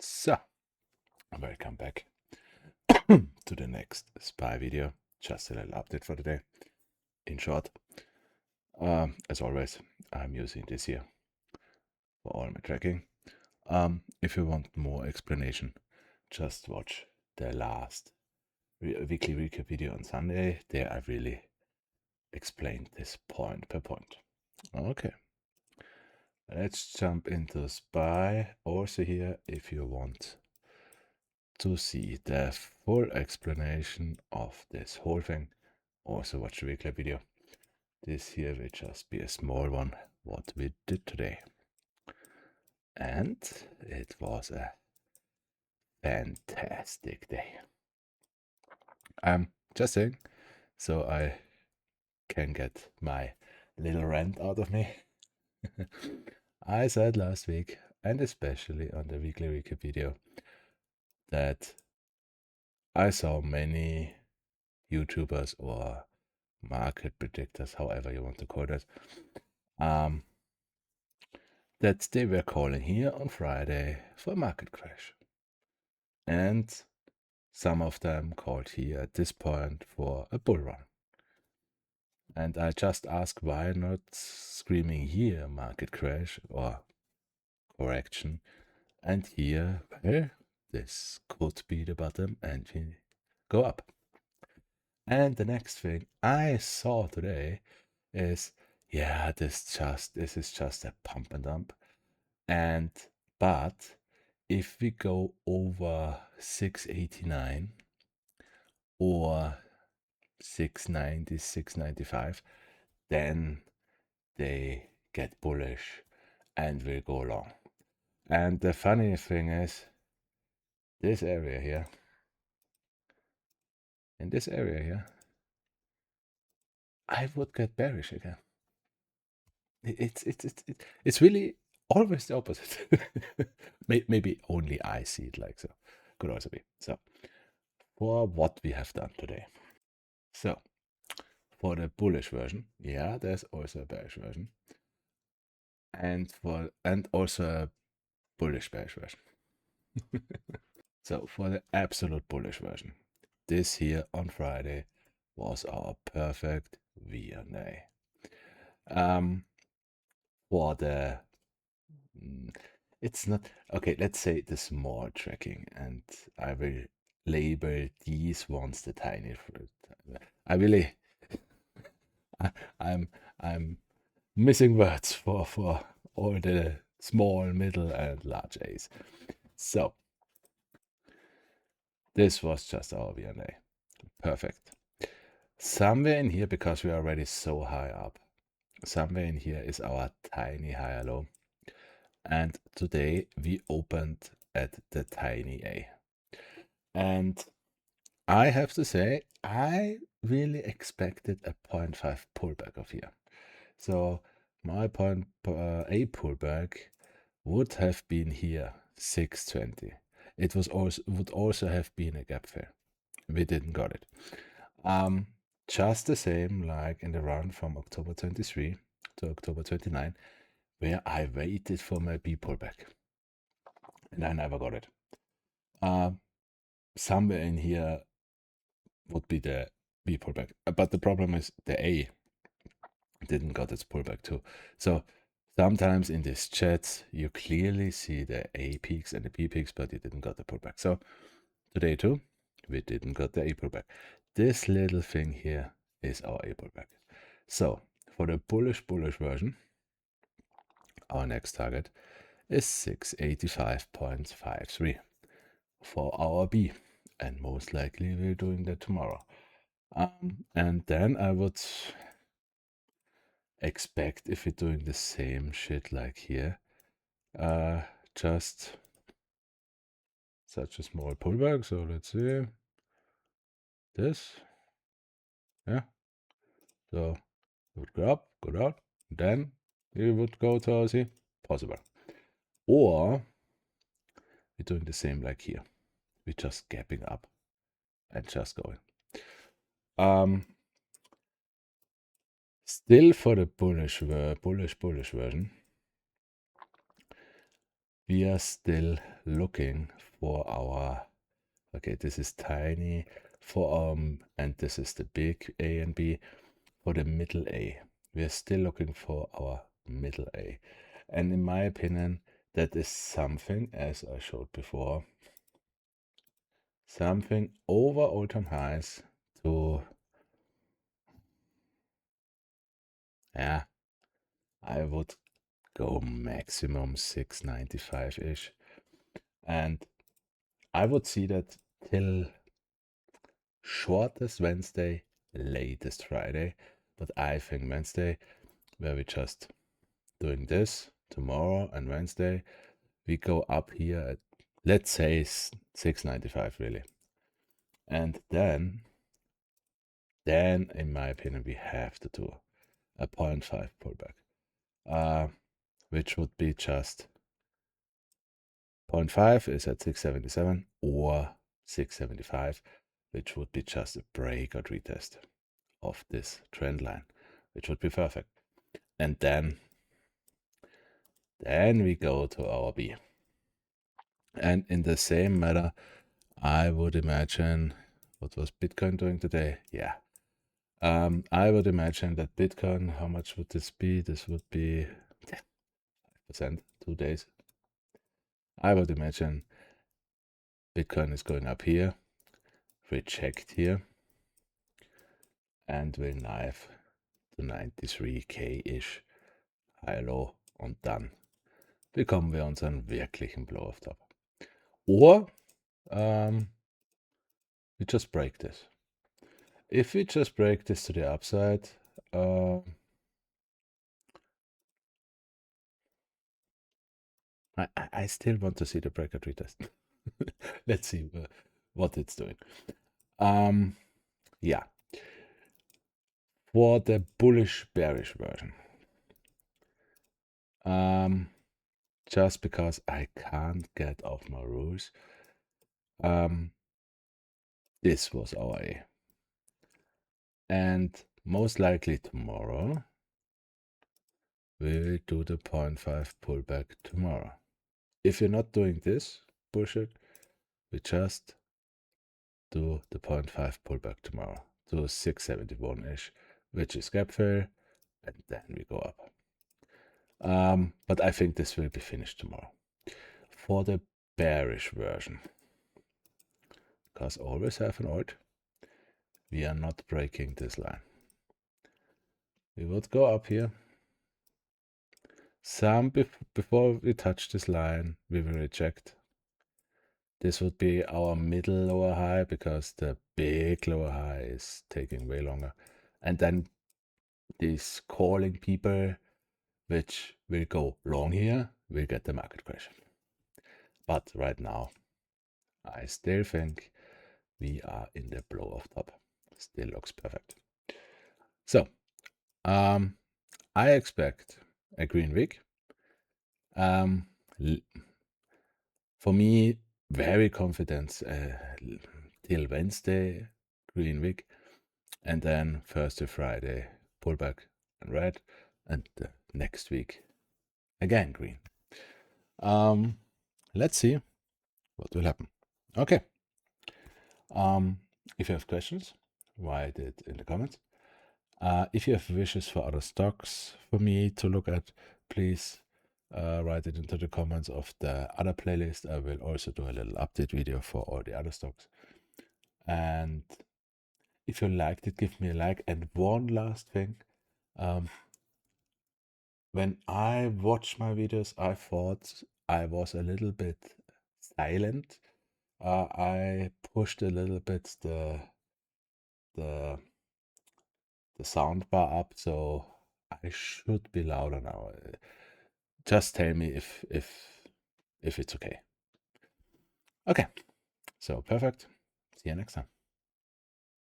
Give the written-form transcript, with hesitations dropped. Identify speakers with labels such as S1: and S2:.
S1: So, welcome back to the next spy video. Just a little update for today. In short, as always, I'm using this here for all my tracking. If you want more explanation, just watch the last weekly recap video on Sunday. There I really explained this point per point. Okay, let's jump into spy. Also here, if you want to see the full explanation of this whole thing, also watch the weekly video. This here will just be a small one, what we did today. And it was a fantastic day. Just saying, so I can get my little rant out of me. I said last week, and especially on the weekly recap video, that I saw many YouTubers or market predictors, however you want to call it, that they were calling here on Friday for a market crash. And some of them called here at this point for a bull run. And I just asked why not screaming here market crash or correction, and here, well, this could be the bottom and we go up. And the next thing I saw today is, yeah, this is just a pump and dump. But if we go over 689 or 690, 695, then they get bullish and will go long. And the funny thing is, this area here, in this area here, I would get bearish again. It's really always the opposite. Maybe only I see it like so. Could also be. So, for what we have done today. So, for the bullish version, yeah, there's also a bearish version. And also a bullish bearish version. So for the absolute bullish version, this here on Friday was our perfect V&A. For the it's not okay, let's say the small tracking, and I will label these ones the tiny fruit. I really I'm missing words for all the small, middle, and large A's. So this was just our V&A. Perfect. Somewhere in here, because we are already so high up, somewhere in here is our tiny higher low. And today we opened at the tiny A. And I have to say, I really expected a 0.5 pullback of here. So my A pullback would have been here, 620. It would also have been a gap fill. We didn't got it. Just the same like in the run from October 23 to October 29, where I waited for my B pullback. And I never got it. Somewhere in here would be the B pullback. But the problem is the A didn't got its pullback too. So sometimes in these chats, you clearly see the A peaks and the B peaks, but you didn't got the pullback. So today too, we didn't got the A pullback. This little thing here is our A pullback. So for the bullish version, our next target is 685.53 for our B, and most likely we're doing that tomorrow. And then I would expect, if we're doing the same shit like here, just such a small pullback. So let's see this, yeah. So it would go up, go down, then we would go to our C, possible. Or we're doing the same like here. We're just gapping up and just going. Still for the bullish version, we are still looking for our, okay, this is tiny for and this is the big A and B, for the middle A. We are still looking for our middle A. And in my opinion, that is something, as I showed before, something over all-time highs to, yeah, I would go maximum 695-ish. And I would see that till shortest Wednesday, latest Friday. But I think Wednesday, where we just doing this tomorrow and Wednesday, we go up here at, let's say, 695 really. And then in my opinion, we have to do a 0.5 pullback, which would be just 0.5 is at 677 or 675, which would be just a break or retest of this trend line, which would be perfect. And then we go to our B. And in the same manner, I would imagine, what was Bitcoin doing today? Yeah. I would imagine that Bitcoin, how much would this be? This would be 5%, 2 days. I would imagine Bitcoin is going up here, reject here, and will knife to 93k-ish, high-low und dann bekommen wir unseren wirklichen Blow-off-Top. Or we just break this. If we just break this to the upside, I still want to see the break or retest. Let's see what it's doing. Yeah. For the bullish bearish version, just because I can't get off my rules, this was our A. And most likely tomorrow, we will do the 0.5 pullback tomorrow. If you're not doing this bullshit, we just do the 0.5 pullback tomorrow to 671-ish, which is gap fill, and then we go up. But I think this will be finished tomorrow. For the bearish version, because always have an alt, we are not breaking this line. We would go up here. Before we touch this line, we will reject. This would be our middle lower high because the big lower high is taking way longer. And then these calling people, which will go long here, will get the market crash. But right now, I still think we are in the blow off top. Still looks perfect. So, I expect a green week. For me, very confident till Wednesday, green week, and then Thursday, Friday, pullback and red, and next week, again green. Let's see what will happen. Okay. If you have questions, write it in the comments. If you have wishes for other stocks for me to look at, please write it into the comments of the other playlist. I will also do a little update video for all the other stocks. And if you liked it, give me a like. And one last thing, when I watched my videos, I thought I was a little bit silent. I pushed a little bit the sound bar up, so I should be louder now. Just tell me if it's okay. Okay, so perfect. See you next time.